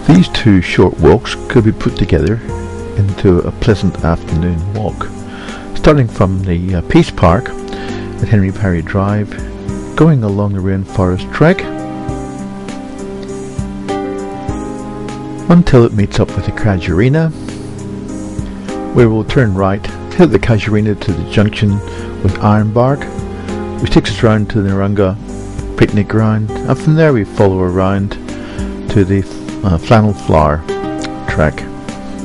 These two short walks could be put together into a pleasant afternoon walk, starting from the Peace Park at Henry Parry Drive, going along the Rainforest Trek until it meets up with the Casuarina, where we'll turn right, hit the Casuarina to the junction with Ironbark, which takes us round to the Narunga picnic ground, and from there we follow around to the Flannel Flower track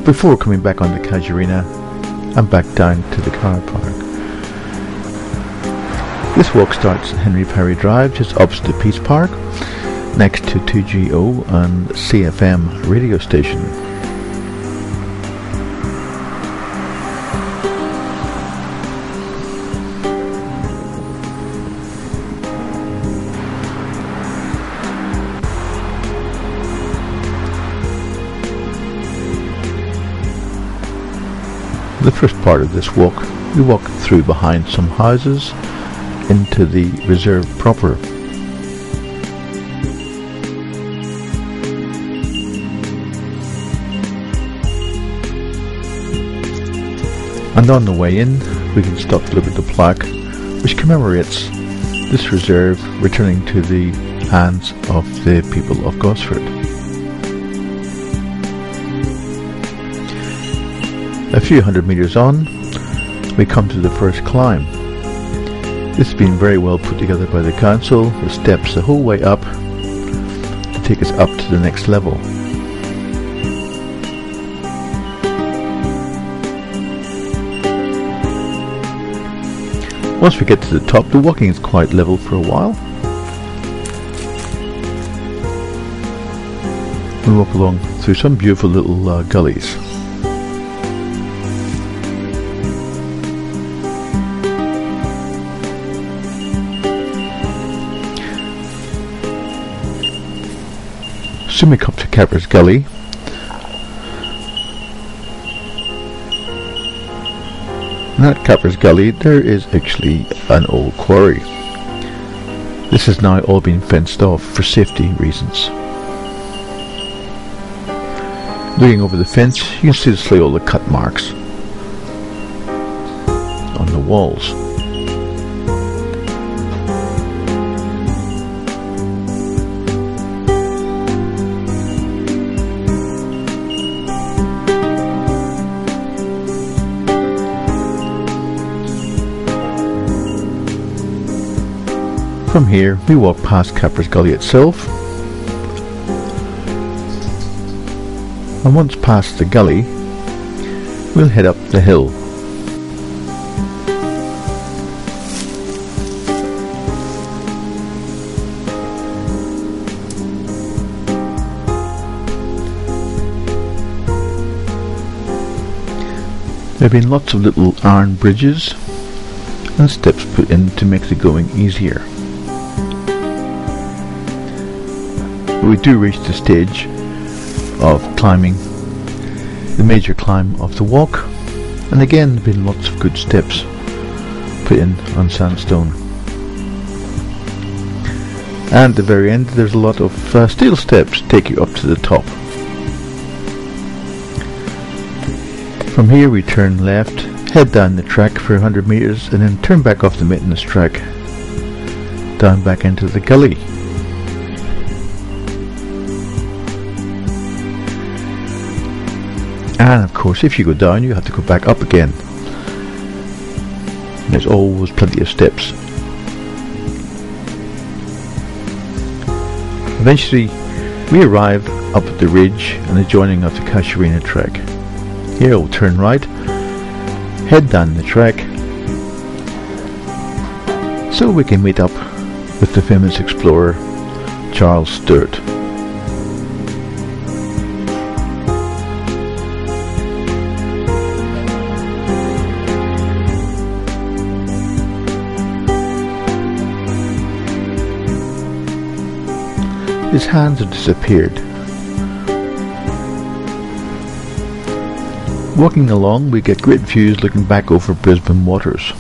before coming back on the Casuarina and back down to the car park. This walk starts at Henry Parry Drive, just opposite the Peace Park, next to 2GO and CFM radio station. The first part of this walk, we walk through behind some houses into the reserve proper. And on the way in, we can stop to look at the plaque which commemorates this reserve returning to the hands of the people of Gosford. A few hundred metres on, we come to the first climb. This has been very well put together by the council, with steps the whole way up to take us up to the next level. Once we get to the top, the walking is quite level for a while. We walk along through some beautiful little gullies. Soon we come to Capper's Gully. And at Capper's Gully there is actually an old quarry. This has now all been fenced off for safety reasons. Looking over the fence, you can see all the cut marks on the walls. From here, we walk past Capper's Gully itself, and once past the gully, we'll head up the hill. There have been lots of little iron bridges and steps put in to make the going easier. We do reach the stage of climbing the major climb of the walk, and again there have been lots of good steps put in on sandstone. And at the very end there's a lot of steel steps to take you up to the top. From here we turn left, head down the track for 100 metres and then turn back off the maintenance track down back into the gully. And of course, if you go down, you have to go back up again. There's always plenty of steps. Eventually, we arrive up at the ridge and the joining of the Casuarina trek. Here we'll turn right, head down the track, so we can meet up with the famous explorer Charles Sturt. His hands have disappeared. Walking along, we get great views looking back over Brisbane waters.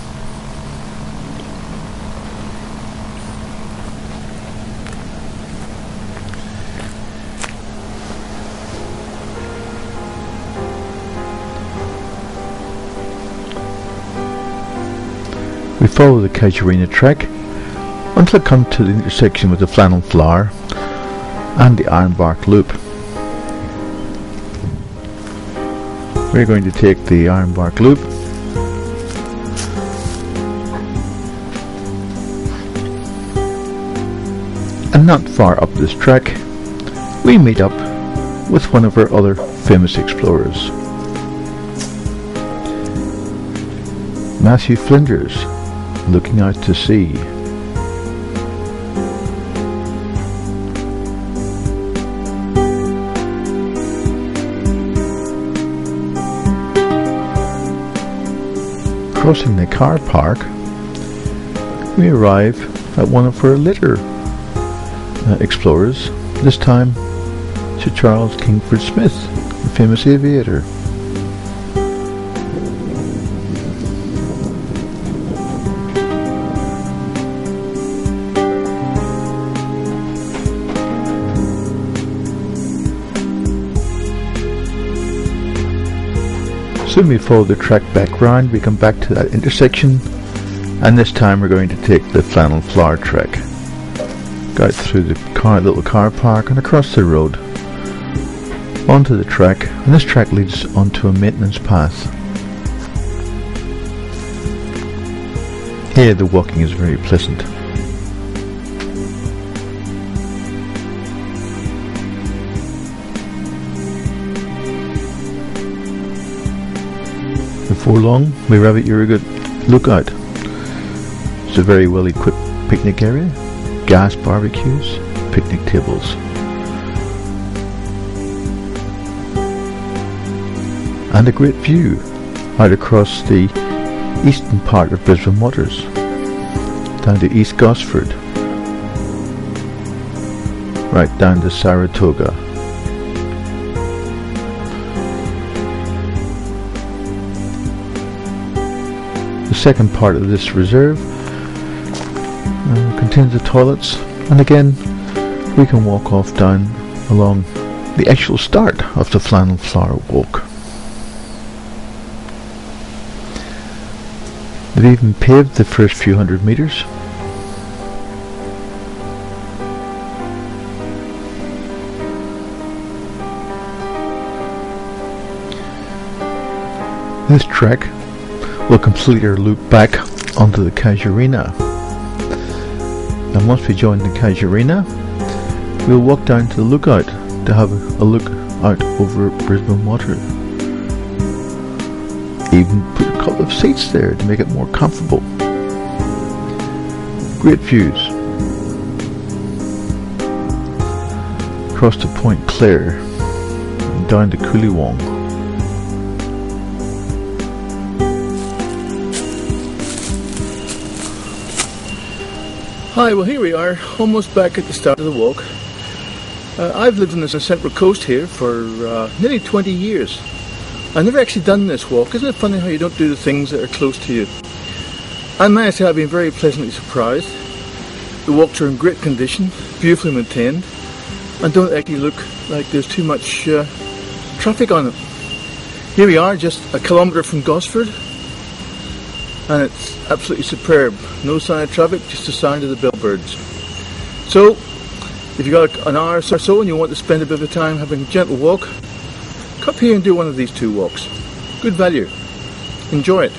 follow the Casuarina track until I come to the intersection with the Flannel Flower and the Ironbark Loop. We're going to take the Ironbark Loop and not far up this track we meet up with one of our other famous explorers, Matthew Flinders, looking out to sea. Crossing the car park, we arrive at one of our later explorers, this time Sir Charles Kingford Smith, the famous aviator. Soon we follow the track back round, we come back to that intersection, and this time we're going to take the Flannel Flower track. Go out through the little car park and across the road onto the track, and this track leads onto a maintenance path. Here the walking is very pleasant. Before long we arrive at Urigut Lookout. It's a very well equipped picnic area, gas barbecues, picnic tables. And a great view out across the eastern part of Brisbane waters, down to East Gosford, right down to Saratoga. The second part of this reserve contains the toilets, and again we can walk off down along the actual start of the Flannel Flower walk. They've even paved the first few hundred meters. This track will complete our loop back onto the Casuarina. And once we join the Casuarina, we'll walk down to the lookout to have a look out over Brisbane water. Even put a couple of seats there to make it more comfortable. Great views. Across to Point Clare and down to Coolywong. Hi, well here we are, almost back at the start of the walk. I've lived on the Central Coast here for nearly 20 years. I've never actually done this walk. Isn't it funny how you don't do the things that are close to you? I may say I've been very pleasantly surprised. The walks are in great condition, beautifully maintained, and don't actually look like there's too much traffic on them. Here we are, just a kilometre from Gosford, and it's absolutely superb. No sign of traffic, just the sound of the bellbirds. So, if you've got an hour or so and you want to spend a bit of time having a gentle walk, come here and do one of these two walks. Good value. Enjoy it.